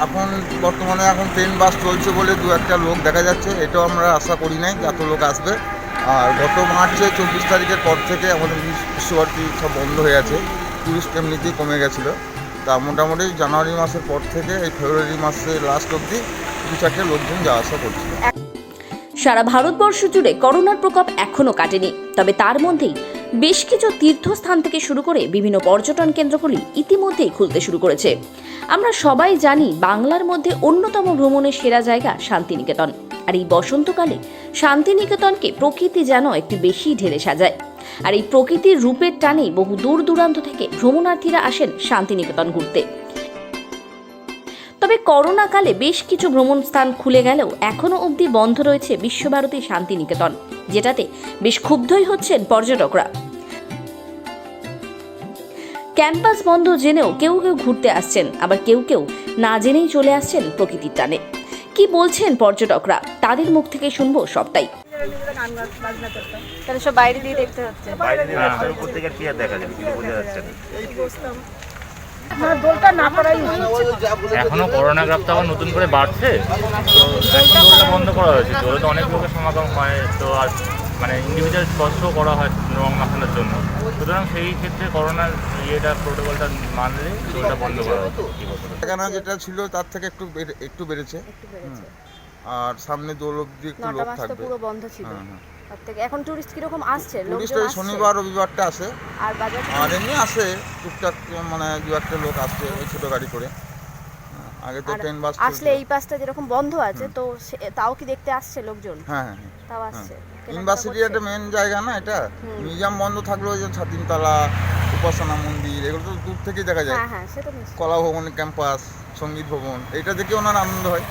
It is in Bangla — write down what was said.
এখন বর্তমানে ট্রেন বাস চলছে বলে দু একটা লোক দেখা যাচ্ছে, এটাও আমরা আশা করি নাই যে এত লোক আসবে। আর গত মার্চে 24 তারিখের পর থেকে আমাদের বিশ্বভারতী সব বন্ধ হয়ে আছে, টুরিস্ট এমনিতেই কমে গেছিলো। তা মোটামুটি জানুয়ারি মাসের পর থেকে এই ফেব্রুয়ারি মাসে লাস্ট অবধি দু চারটে লোকজন যাওয়া আসা করছিল। সারা ভারতবর্ষ জুড়ে করোনার প্রকোপ এখনো কাটেনি, তবে তার মধ্যেই বেশ কিছু তীর্থস্থান থেকে শুরু করে বিভিন্ন পর্যটন কেন্দ্রগুলি ইতিমধ্যেই খুলতে শুরু করেছে। আমরা সবাই জানি বাংলার মধ্যে অন্যতম ভ্রমণের সেরা জায়গা শান্তিনিকেতন। আর এই বসন্তকালে শান্তিনিকেতনকে প্রকৃতি যেন একটু বেশি ঢেলে সাজায়। আর এই প্রকৃতির রূপের টানেই বহু দূর দূরান্ত থেকে ভ্রমণার্থীরা আসেন শান্তিনিকেতন ঘুরতে। তবে করোনাকালে বেশ কিছু ভ্রমণ স্থান খুলে গেলেও এখনো অবধি বন্ধ রয়েছে বিশ্বভারতী শান্তিনিকেতন, যেটাতে বেশ ক্ষুব্ধই হচ্ছেন পর্যটকরা। ক্যাম্পাস বন্ধ জেনেও কেউ কেউ ঘুরতে আসছেন, আবার কেউ কেউ না জেনেই চলে আসছেন প্রকৃতির টানে। কি বলছেন পর্যটকরা, তাদের মুখ থেকে শুনবো সবটাই। তাহলে সব বাইরে দিয়ে দেখতে হচ্ছে। এখনো করোনা গ্রাফটা আবার নতুন করে বাড়ছে, তো এখন দোলটা বন্ধ করা হয়েছে। দোলে তো অনেক লোকের সমাগম হয়, তো আর মানে ইন্ডিভিজুয়াল স্পর্শও করা হয় রং মাখানোর জন্য। সুতরাং সেই ক্ষেত্রে করোনার প্রোটোকলটা মানলে দোলটা বন্ধ করা হতো। এখানে যেটা ছিল তার থেকে একটু বেড়েছে। আর সামনে দোল অবধি একটু লোক থাকবে। পুরো বন্ধ ছিল। এখন টুরিস্ট কিরকম আসছে? টুরিস্ট ওই শনিবার রবিবারটা আসে, আর এমনি আসে টুকটাক, মানে দু একটা লোক আসছে ওই ছোট গাড়ি করে। আগে তো ট্রেন বাস আসলে এই পাশটা যেরকম বন্ধ আছে, তো তাও কি দেখতে আসছে লোকজন? হ্যাঁ, তাও আসছে। ইউনিভার্সিটির একটা মেন জায়গা না এটা। মিউজিয়াম বন্ধ থাকলেও যে ছাতিমতলা, উপাসনা মন্দির, এগুলো তো দূর থেকেই দেখা যায়। হ্যাঁ, সেটা নিশ্চয়ই। কলা ভবন ক্যাম্পাস, সঙ্গীত ভবন, এটা দেখে ওনার আনন্দ হয়।